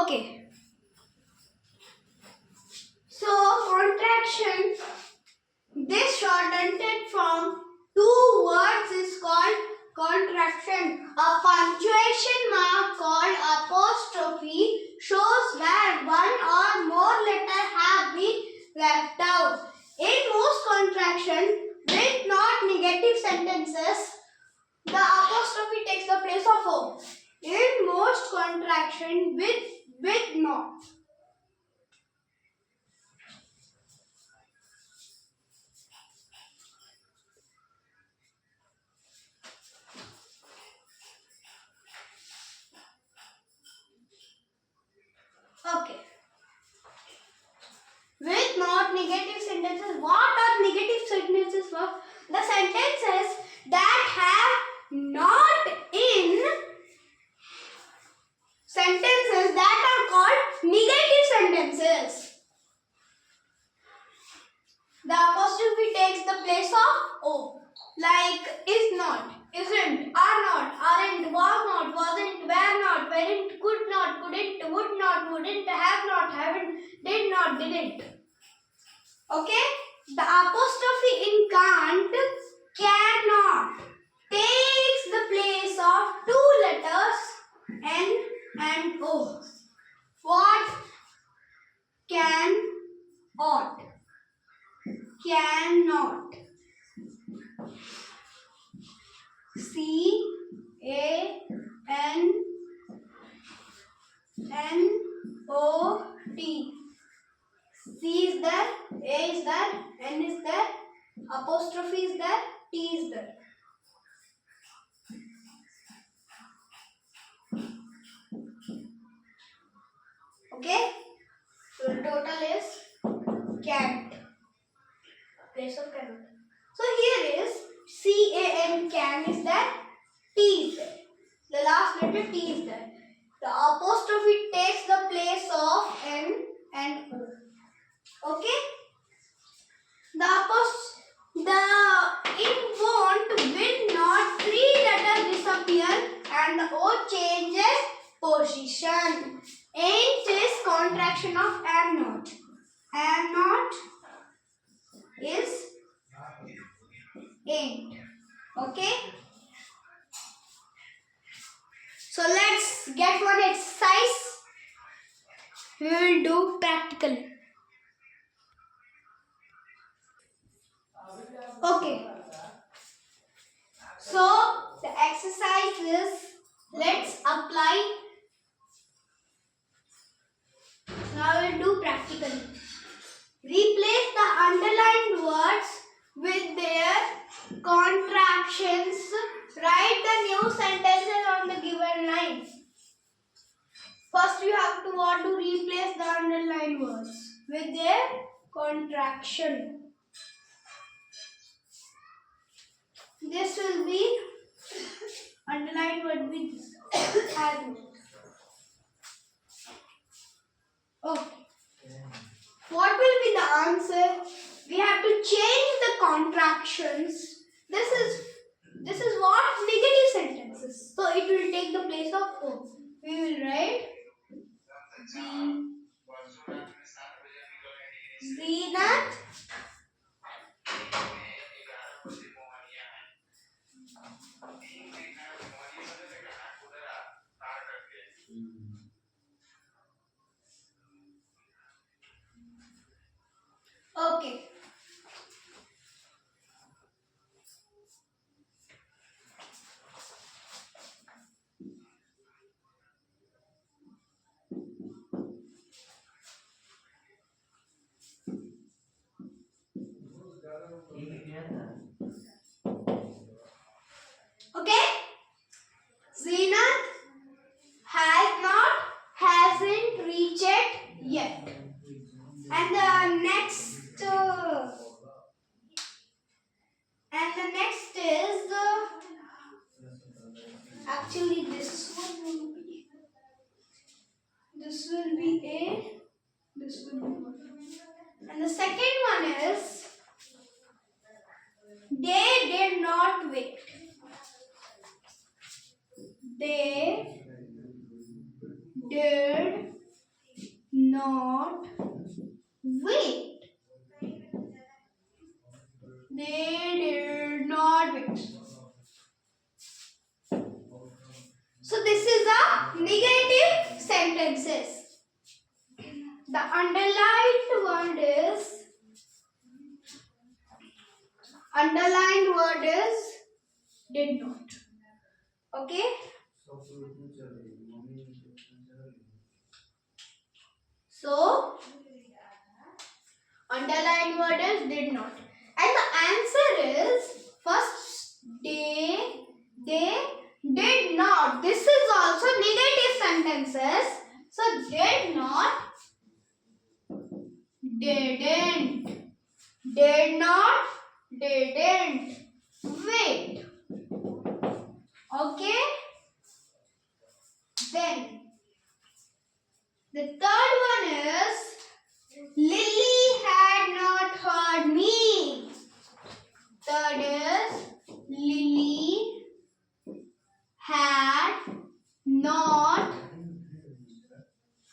Okay. So contraction, this shortened from two words is called contraction. A punctuation mark called apostrophe shows that one or more letters have been left out. In most contraction with not negative sentences, the apostrophe takes the place of O. In most contraction with not. Okay. With not negative sentences. What are negative sentences for? The sentences that have not in sentences that are called negative sentences. The apostrophe takes the place of O. Like is not, isn't, are not, aren't, was not, wasn't, were not, weren't, could not, couldn't, would not, wouldn't, have not, haven't, did not, didn't. Okay? The apostrophe in can't, cannot takes the place of two letters N and O. What? Can, ought. Cannot. C A N N O T. C is there, A is there, N is there, apostrophe is there, T is there. Okay? So the total is can't. Place of cannot. So here is C-A-N, can is there, T is there. The last letter T is there. The apostrophe takes the place of N and O. Okay? In won't, will not, three letters disappear and the O changes position. Ain't is contraction of am not. Am not is ain't. Okay? So let's get one exercise. We will do practically. Okay. So the exercise is, let's apply. Now we will do practically. Replace the underlined words with their contractions. Write the new sentences on the given lines. First you have to replace the underlined words with their contraction. This will be underlined word with as. Okay. What will be the answer? We have to change the contractions. This is what negative sentences. So it will take the place of O. We will write Zeenat Okay. Okay. Zeenat has not, hasn't reached yet. And the next is actually this will be A, this will be 1. And the second one is they did not wait. They did not wait. They did not wait. So this is a negative sentences. The underlined word is did not. Okay. So underlined word is did not. And the answer is first they did not. This is also negative sentences. So did not, didn't, did not, didn't. Wait. Okay. Then the third one is Lily had not heard me. Third is Lily had not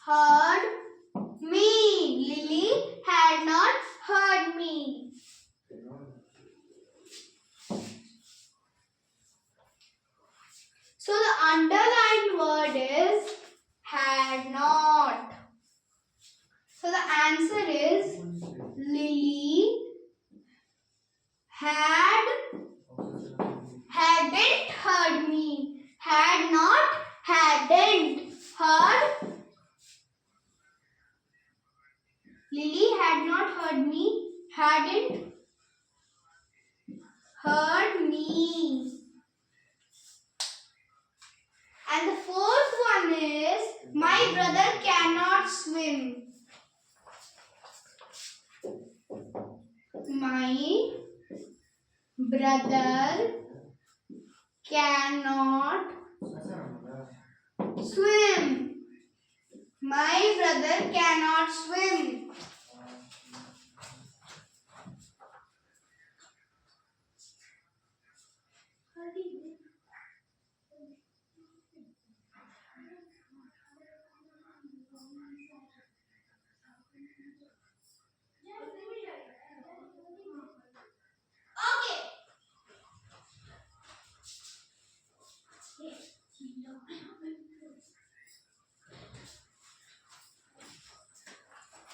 heard me. Lily had not heard me. So the underlined word is had not. So the answer is Lily hadn't heard me. Had not, hadn't heard. Lily had not heard me. Hadn't heard me. And the fourth one is my brother cannot swim. My brother cannot swim. My brother cannot swim.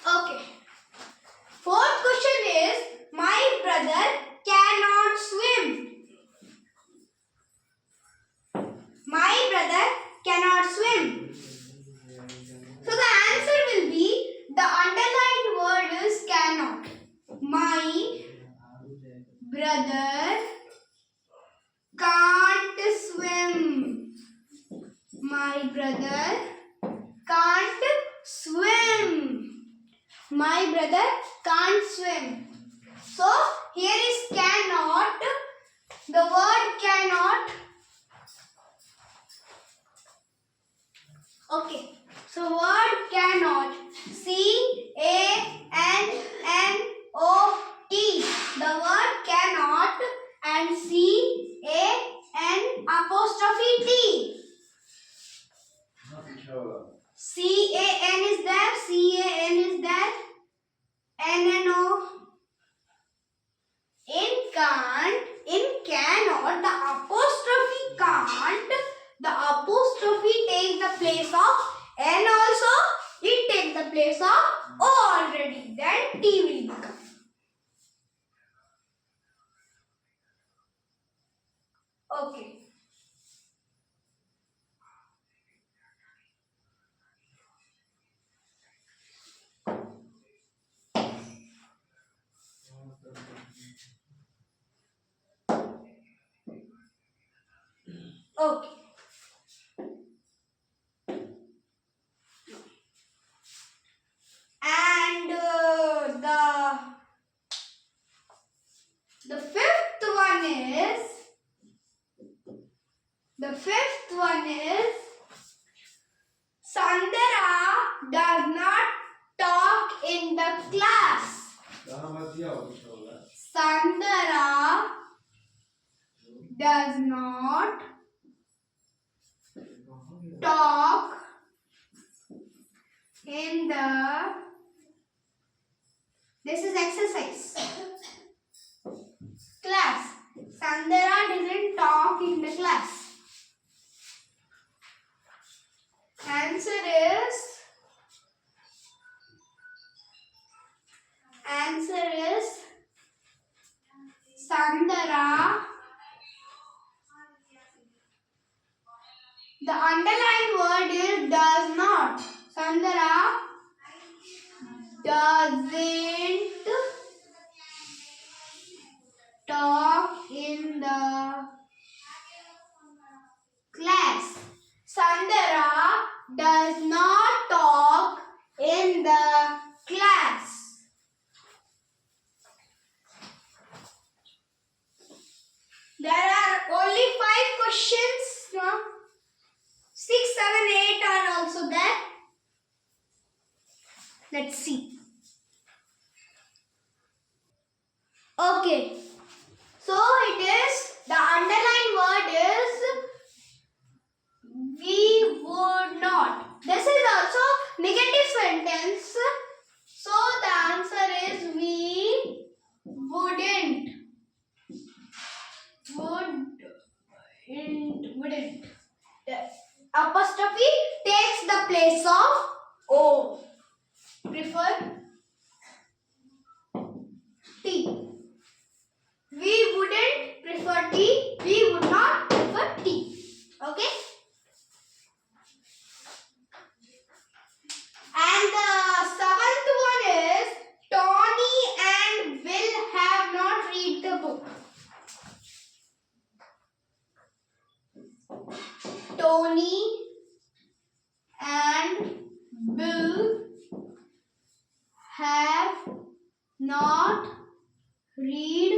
Okay. Fourth question is my brother cannot swim. My brother cannot swim. So the answer will be the underlined word is cannot. My brother can't swim. My brother can't swim. My brother can't swim. So here is cannot. The word cannot. Okay. So word cannot. C-A-N-N-O-T. The word cannot and C-A-N apostrophe T. C-A-N is there. C-A-N is there. N-N-O. In can't, in cannot, the apostrophe can't. The apostrophe takes the place of N also. It takes the place of O already. Then T will become. Okay. Okay. And the fifth one is Sandra does not talk in the class. Sandra does not talk in the, this is exercise, class. Sandhya didn't talk in the class. Answer is Sandhya. The underlined word is does not. Sandhya doesn't talk in the class. Sandhya does not talk in the class. There are only 5 questions. No? 6, 7, 8 are also there. Let's see. Okay. So it is, the underlined word is we would not. This is also negative sentence. So the answer is we wouldn't. Wouldn't. The apostrophe takes the place of O. Prefer T. We wouldn't prefer T. We would not prefer T. Okay? And the 7th one is Tony and Will have not read the book. Tony and Bill have not read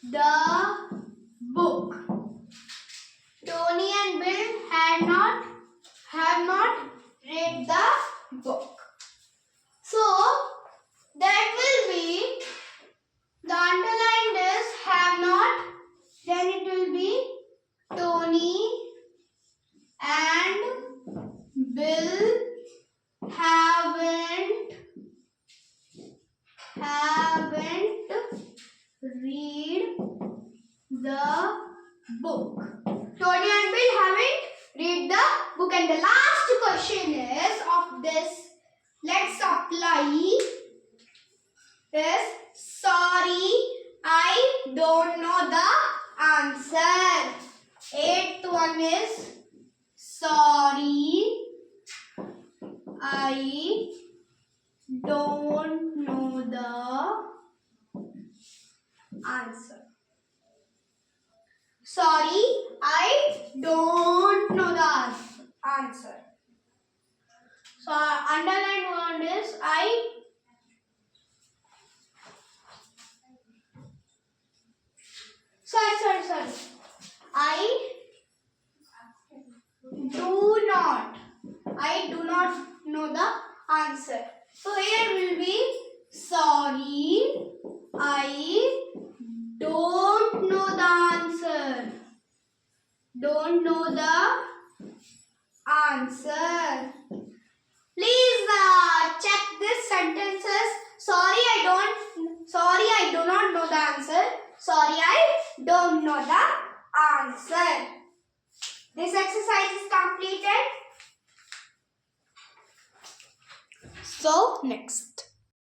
the book. Tony and Bill have not read the book. So that will be, the underlined is have not, then it will be Tony and Bill haven't read the book. Tony and Bill haven't read the book. And the last question is of this, let's apply, is sorry, I don't know the answer. 8th one is sorry, I don't know the answer. Sorry, I don't know the answer. So underlined word is I. Sorry. I do not know the answer. So here will be sorry, I don't know the answer. Don't know the answer. Please check these sentences. Sorry, I do not know the answer. Sorry, I don't know the answer. This exercise is completed. So next.